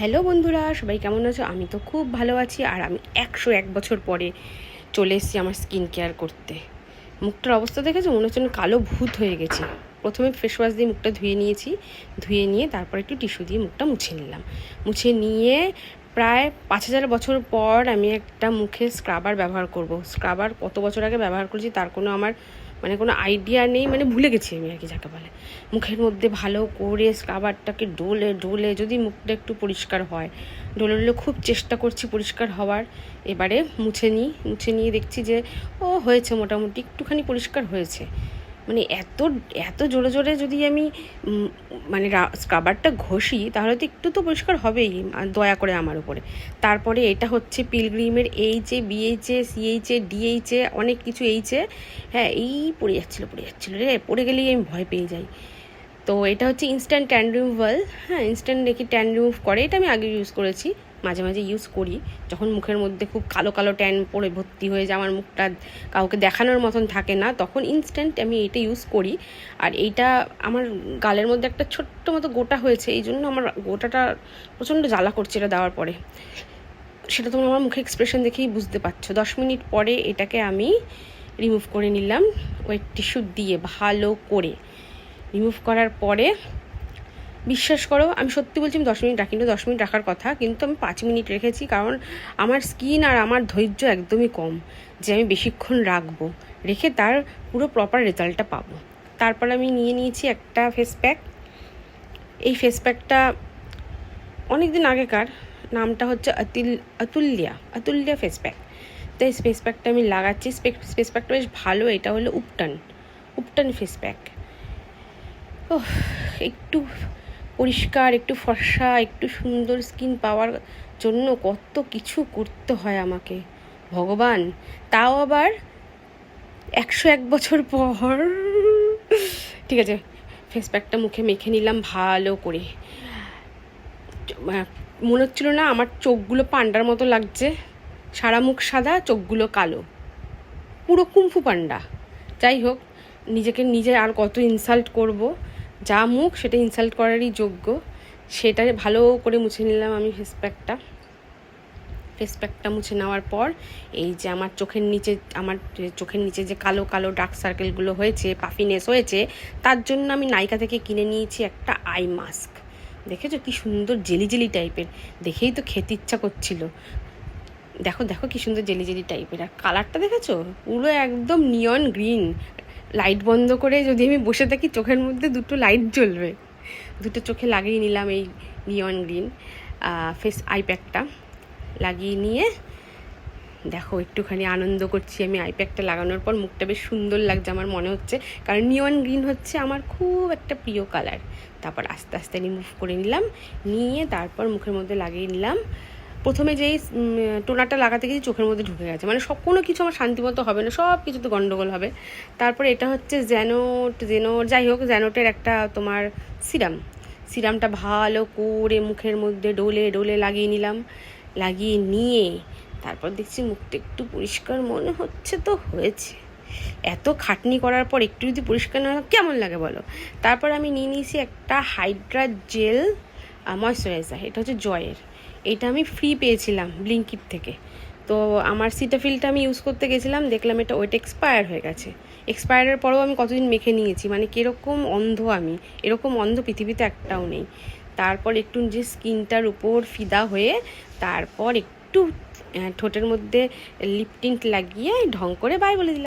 Hello বন্ধুরা, সবাই কেমন আছো? আমি তো খুব ভালো আছি। আর আমি 101 বছর পরে চলে এসেছি আমার স্কিন কেয়ার করতে। মুখটার অবস্থা দেখেছো? মনে হচ্ছে কালো ভূত হয়ে গেছি। প্রথমে ফেস ওয়াশ দিয়ে মুখটা ধুয়ে নিয়েছি, ধুয়ে নিয়ে তারপর একটু টিস্যু দিয়ে মুখটা মুছে নিলাম। মুছে নিয়ে প্রায় 5000 বছর পর আমি একটা মুখে স্ক্রাবার ব্যবহার করব। স্ক্রাবার কত বছর আগে ব্যবহার করেছি তার কোনো আমার কোনো আইডিয়া নেই, ভুলে গেছি আমি আর কি যাকে বলে। মুখের মধ্যে ভালো করে স্ক্রাবারটাকে ডলে ডলে যদি মুখটা একটু পরিষ্কার হয়, ডলে ডলে খুব চেষ্টা করছি পরিষ্কার হওয়ার। এবারে মুছে নিয়ে দেখছি যে হয়েছে, মোটামুটি একটুখানি পরিষ্কার হয়েছে। এত এত জোরে জোরে যদি আমি স্ক্রাবারটা ঘষি তাহলে তো একটু তো পরিষ্কার হবেই, দয়া করে আমার উপরে। তারপরে এটা হচ্ছে পিলগ্রিমের এইচে, বিএইচে, সিএইচে, ডিএইচে, অনেক কিছু এইচে। হ্যাঁ, এই পড়ে যাচ্ছিলো রে, পড়ে গেলেই আমি ভয় পেয়ে যাই। তো এটা হচ্ছে ইনস্ট্যান্ট ট্যান রিমুভাল। হ্যাঁ, ইনস্ট্যান্ট দেখি ট্যান রিমুভ করে। এটা আমি আগে ইউজ করেছি, মাঝে মাঝে ইউজ করি যখন মুখের মধ্যে খুব কালো কালো ট্যান পড়ে ভর্তি হয়ে যায়, আমার মুখটা কাউকে দেখানোর মতন থাকে না, তখন ইনস্ট্যান্ট আমি এইটা ইউজ করি। আর এইটা আমার গালের মধ্যে একটা ছোট্ট মতো গোটা হয়েছে, এই জন্য আমার গোটাটা প্রচণ্ড জ্বালা করছে এটা দেওয়ার পরে। সেটা তোমরা আমার মুখে এক্সপ্রেশন দেখেই বুঝতে পারছো। 10 মিনিট পরে এটাকে আমি রিমুভ করে নিলাম ওয়েট টিস্যু দিয়ে ভালো করে। রিমুভ করার পরে বিশ্বাস করো, আমি সত্যি বলছি, আমি 10 মিনিট রাখিনি। 10 মিনিট রাখার কথা, কিন্তু আমি 5 মিনিট রেখেছি, কারণ আমার স্কিন আর আমার ধৈর্য একদমই কম যে আমি বেশিক্ষণ রাখবো, রেখে তার পুরো প্রপার রেজাল্টটা পাবো। তারপর আমি নিয়েছি একটা ফেস প্যাক। এই ফেস প্যাকটা অনেক দিন আগেকার, নামটা হচ্ছে অতুল্যা ফেস প্যাক। তো এই ফেস প্যাকটা আমি লাগাচ্ছি। ফেস প্যাকটা বেশ ভালো। এটা হলো উপটান ফেস প্যাক। একটু পরিষ্কার, একটু ফর্সা, একটু সুন্দর স্কিন পাওয়ার জন্য কত কিছু করতে হয় আমাকে, ভগবান। তাও আবার 101 বছর পর। ঠিক আছে, ফেস প্যাকটা মুখে মেখে নিলাম ভালো করে। মনে হচ্ছিল না আমার চোখগুলো পান্ডার মতো লাগছে, সারা মুখ সাদা, চোখগুলো কালো, পুরো কুমফু পান্ডা। যাই হোক, নিজে আর কত ইনসাল্ট করব, যা মুখ সেটা ইনসাল্ট করারই যোগ্য। সেটা ভালো করে মুছে নিলাম আমি ফেস প্যাকটা মুছে নেওয়ার পর এই যে আমার চোখের নিচে যে কালো কালো ডার্ক সার্কেলগুলো হয়েছে, পাফিনেস হয়েছে, তার জন্য আমি নাইকা থেকে কিনে নিয়েছি একটা আই মাস্ক। দেখেছো কি সুন্দর জেলি জেলি টাইপের, দেখেই তো খেতে ইচ্ছা করছিল। দেখো কি সুন্দর জেলি জেলি টাইপের, আর কালারটা দেখেছো, পুরো একদম নিয়ন গ্রিন। লাইট বন্ধ করে যদি আমি বসে থাকি, চোখের মধ্যে দুটো লাইট জ্বলবে। দুটো চোখে লাগিয়ে নিলাম এই নিয়ন গ্রিন ফেস আই প্যাকটা। লাগিয়ে নিয়ে দেখো একটুখানি আনন্দ করছি আমি। আই প্যাকটা লাগানোর পর মুখটা বেশ সুন্দর লাগছে আমার মনে হচ্ছে, কারণ নিয়ন গ্রিন হচ্ছে আমার খুব একটা প্রিয় কালার। তারপর আস্তে আস্তে রিমুভ করে নিলাম, নিয়ে তারপর মুখের মধ্যে লাগিয়ে নিলাম। প্রথমে যেই টোনারটা লাগাতে গেছি চোখের মধ্যে ঢুকে গেছে, সব কোনো কিছু আমার শান্তিমতো হবে না, সব কিছু তো গন্ডগোল হবে। তারপরে এটা হচ্ছে যাই হোক, জ্যানোটের একটা তোমার সিরামটা ভালো করে মুখের মধ্যে ডলে ডলে লাগিয়ে নিলাম। লাগিয়ে নিয়ে তারপর দেখছি মুখটা একটু পরিষ্কার মনে হচ্ছে, তো হয়েছে। এত খাটনি করার পর একটু যদি পরিষ্কার না হয় কেমন লাগে বলো। তারপর আমি নিয়ে নিয়েছি একটা হাইড্রা জেল ময়শ্চারাইজার। এটা হচ্ছে জয়ের। এটা আমি ফ্রি পেয়েছিলাম ব্লিঙ্কিট থেকে। তো আমার সিটাফিলটা আমি ইউজ করতে গেছিলাম, দেখলাম এটা ওইটা এক্সপায়ার হয়ে গেছে। এক্সপায়ারের পরেও আমি কতদিন মেখে নিয়েছি, কীরকম অন্ধ আমি, এরকম অন্ধ পৃথিবীতে একটাও নেই। তারপর একটু যে স্কিনটার উপর ফিদা হয়ে তারপর একটু ঠোঁটের মধ্যে লিপ টিন্ট লাগিয়ে ঢং করে বাই বলে দিলাম।